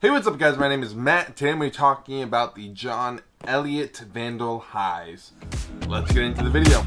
Hey, what's up guys? My name is Matt. Today we're talking about the John Elliott Vandal Highs. Let's get into the video.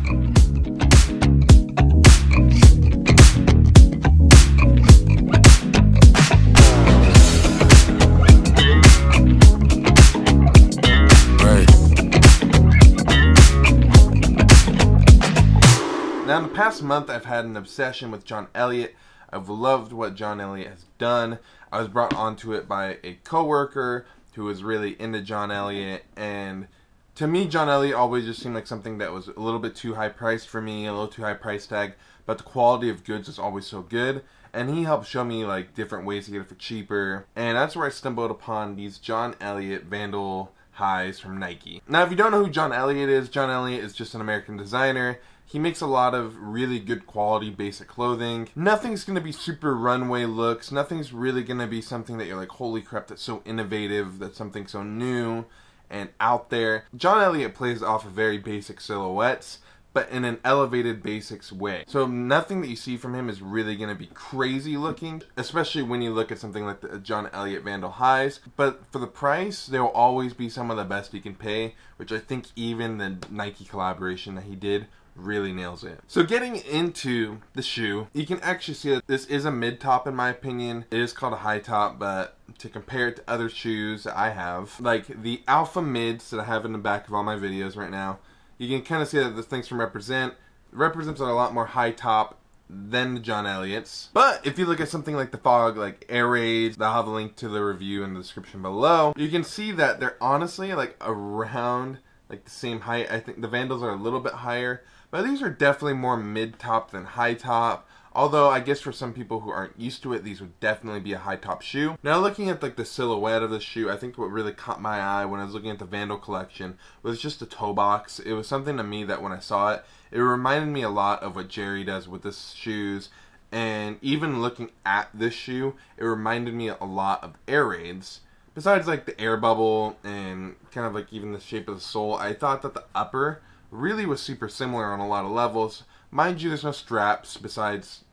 Now in the past month I've had an obsession with John Elliott. I've loved what John Elliott has done. I was brought onto it by a coworker who was really into John Elliott, and to me John Elliott always just seemed like something that was a little bit too high priced for me, a little too high price tag, but the quality of goods is always so good, and he helped show me like different ways to get it for cheaper, and that's where I stumbled upon these John Elliott Vandal Highs from Nike. Now if you don't know who John Elliott is just an American designer. He makes a lot of really good quality basic clothing. Nothing's going to be super runway looks. Nothing's really going to be something that you're like, holy crap, that's so innovative. That's something so new and out there. John Elliott plays off of very basic silhouettes, but in an elevated basics way. So nothing that you see from him is really going to be crazy looking, especially when you look at something like the John Elliott Vandal Highs. But for the price, there will always be some of the best you can pay, which I think even the Nike collaboration that he did really nails it. So getting into the shoe, you can actually see that this is a mid-top in my opinion. It is called a high top, but to compare it to other shoes that I have, like the Alpha Mids that I have in the back of all my videos right now, you can kind of see that the things from represents a lot more high top than the John Elliott's. But if you look at something like the Fog, like Air Raids, I'll have a link to the review in the description below, you can see that they're honestly like around like the same height. I think the Vandals are a little bit higher, but these are definitely more mid-top than high-top. Although, I guess for some people who aren't used to it, these would definitely be a high-top shoe. Now, looking at like the silhouette of the shoe, I think what really caught my eye when I was looking at the Vandal collection was just the toe box. It was something to me that when I saw it, it reminded me a lot of what Jerry does with his shoes. And even looking at this shoe, it reminded me a lot of Air Raids. Besides like the air bubble and kind of like even the shape of the sole, I thought that the upper really was super similar on a lot of levels. Mind you, there's no straps besides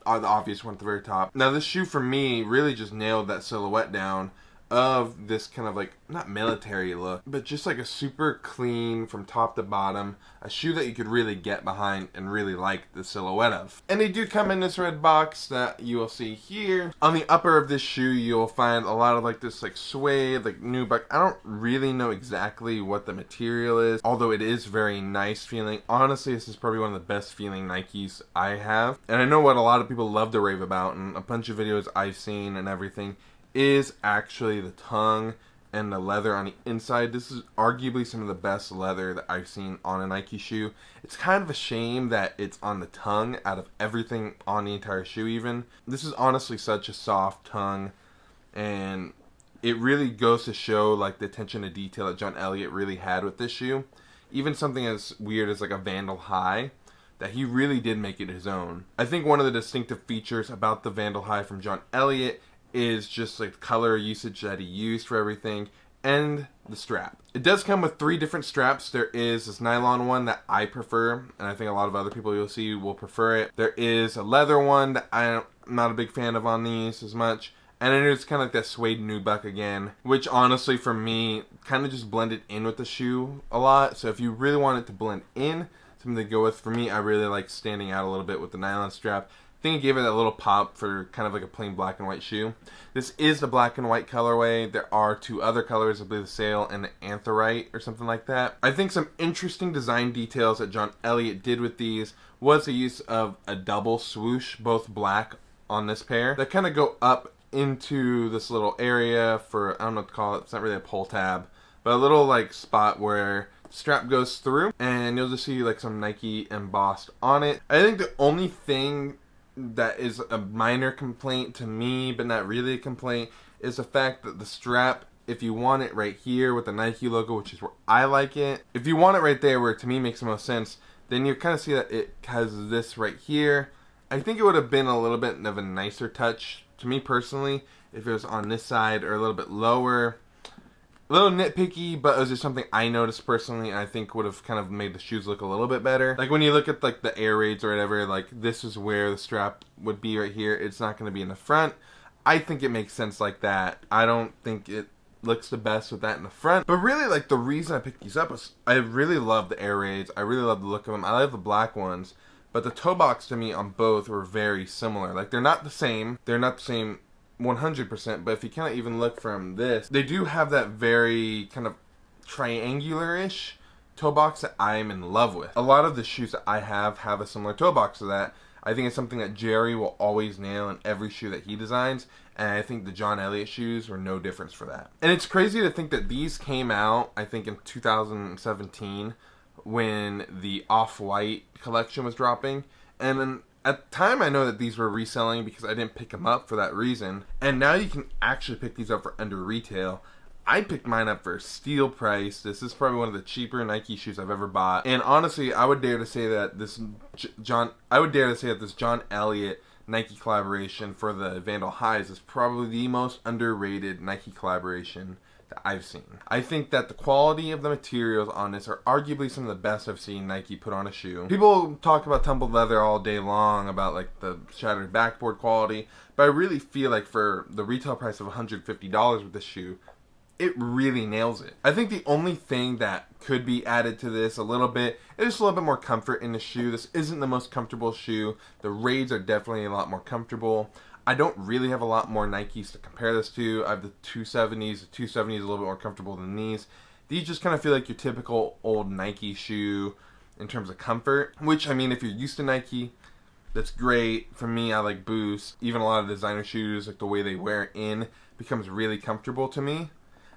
the obvious one at the very top. Now this shoe for me really just nailed that silhouette down of this kind of like, not military look, but just like a super clean from top to bottom, a shoe that you could really get behind and really like the silhouette of. And they do come in this red box that you will see here. On the upper of this shoe, you'll find a lot of like this like suede, like nubuck. I don't really know exactly what the material is, although it is very nice feeling. Honestly, this is probably one of the best feeling Nikes I have. And I know what a lot of people love to rave about, and a bunch of videos I've seen and everything is actually the tongue and the leather on the inside. This is arguably some of the best leather that I've seen on a Nike shoe. It's kind of a shame that it's on the tongue out of everything on the entire shoe even. This is honestly such a soft tongue, and it really goes to show like the attention to detail that John Elliott really had with this shoe. Even something as weird as like a Vandal High, that he really did make it his own. I think one of the distinctive features about the Vandal High from John Elliott is just like the color usage that he used for everything, and the strap. It does come with 3 different straps. There is this nylon one that I prefer, and I think a lot of other people you'll see will prefer it. There is a leather one that I'm not a big fan of on these as much. And then there's kind of like that suede nubuck again, which honestly for me kind of just blended in with the shoe a lot. So if you really want it to blend in, something to go with, for me I really like standing out a little bit with the nylon strap. I think it gave it that little pop for kind of like a plain black and white shoe. This is the black and white colorway. There are 2 other colors, I believe the Sail and the Anthrite or something like that. I think some interesting design details that John Elliott did with these was the use of a double swoosh, both black on this pair, that kind of go up into this little area for, I don't know what to call it, it's not really a pull tab, but a little like spot where strap goes through, and you'll just see like some Nike embossed on it. I think the only thing that is a minor complaint to me, but not really a complaint, is the fact that the strap, if you want it right here with the Nike logo, which is where I like it, if you want it right there where to me makes the most sense, then you kind of see that it has this right here. I think it would have been a little bit of a nicer touch to me personally if it was on this side or a little bit lower. A little nitpicky, but it was just something I noticed personally, and I think would have kind of made the shoes look a little bit better. Like when you look at like the Air Raids or whatever, like this is where the strap would be right here. It's not going to be in the front. I think it makes sense like that. I don't think it looks the best with that in the front. But really, like, the reason I picked these up was I really love the Air Raids. I really love the look of them. I love the black ones. But the toe box to me on both were very similar. Like, they're not the same. They're not the same 100%. But if you kind of even look from this, they do have that very kind of triangular-ish toe box that I am in love with. A lot of the shoes that I have a similar toe box to that. I think it's something that Jerry will always nail in every shoe that he designs, and I think the John Elliott shoes were no difference for that. And it's crazy to think that these came out, I think, in 2017 when the Off-White collection was dropping, and then at the time I know that these were reselling because I didn't pick them up for that reason, and now you can actually pick these up for under retail. I picked mine up for a steal price. This is probably one of the cheaper Nike shoes I've ever bought. And honestly, I would dare to say that this John Elliott Nike collaboration for the Vandal Highs is probably the most underrated Nike collaboration that I've seen. I think that the quality of the materials on this are arguably some of the best I've seen Nike put on a shoe. People talk about tumbled leather all day long, about like the shattered backboard quality, but I really feel like for the retail price of $150 with this shoe, it really nails it. I think the only thing that could be added to this a little bit is just a little bit more comfort in the shoe. This isn't the most comfortable shoe. The Raids are definitely a lot more comfortable. I don't really have a lot more Nikes to compare this to. I have the 270s. The 270 is a little bit more comfortable than these. These just kind of feel like your typical old Nike shoe in terms of comfort, which, I mean, if you're used to Nike, that's great. For me, I like Boost. Even a lot of designer shoes, like the way they wear in, becomes really comfortable to me.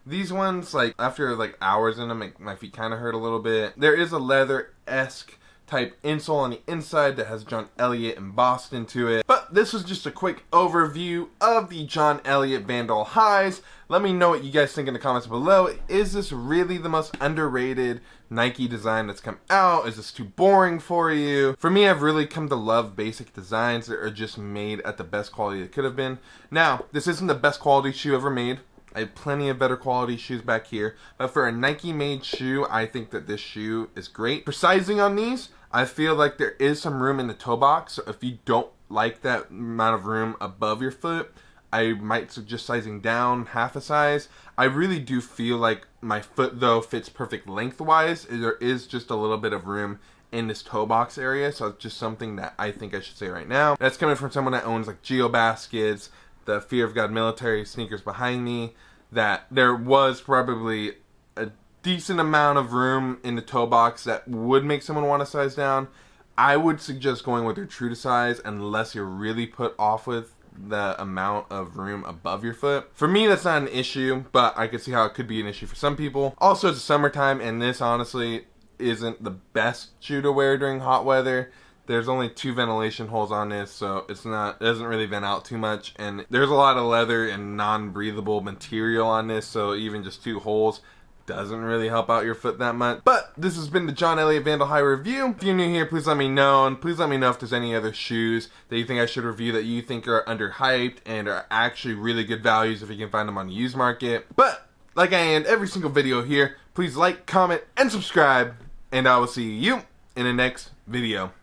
These ones, like, after, like, hours in them, my feet kind of hurt a little bit. There is a leather-esque type insole on the inside that has John Elliott embossed into it. But this was just a quick overview of the John Elliott Vandal Highs. Let me know what you guys think in the comments below. Is this really the most underrated Nike design that's come out? Is this too boring for you? For me, I've really come to love basic designs that are just made at the best quality it could have been. Now, this isn't the best quality shoe ever made. I have plenty of better quality shoes back here, but for a Nike made shoe, I think that this shoe is great. For sizing on these, I feel like there is some room in the toe box, so if you don't like that amount of room above your foot, I might suggest sizing down half a size. I really do feel like my foot, though, fits perfect lengthwise. There is just a little bit of room in this toe box area, so it's just something that I think I should say right now. That's coming from someone that owns like Geo Baskets, the Fear of God military sneakers behind me, that there was probably a decent amount of room in the toe box that would make someone want to size down. I would suggest going with your true to size unless you're really put off with the amount of room above your foot. For me, that's not an issue, but I could see how it could be an issue for some people. Also, it's summertime, and this honestly isn't the best shoe to wear during hot weather. There's only 2 ventilation holes on this, so it doesn't really vent out too much, and there's a lot of leather and non-breathable material on this, so even just 2 holes doesn't really help out your foot that much. But this has been the John Elliott Vandal High review. If you're new here, please let me know, and please let me know if there's any other shoes that you think I should review that you think are underhyped and are actually really good values if you can find them on the used market. But like I end every single video here, please like, comment, and subscribe, and I will see you in the next video.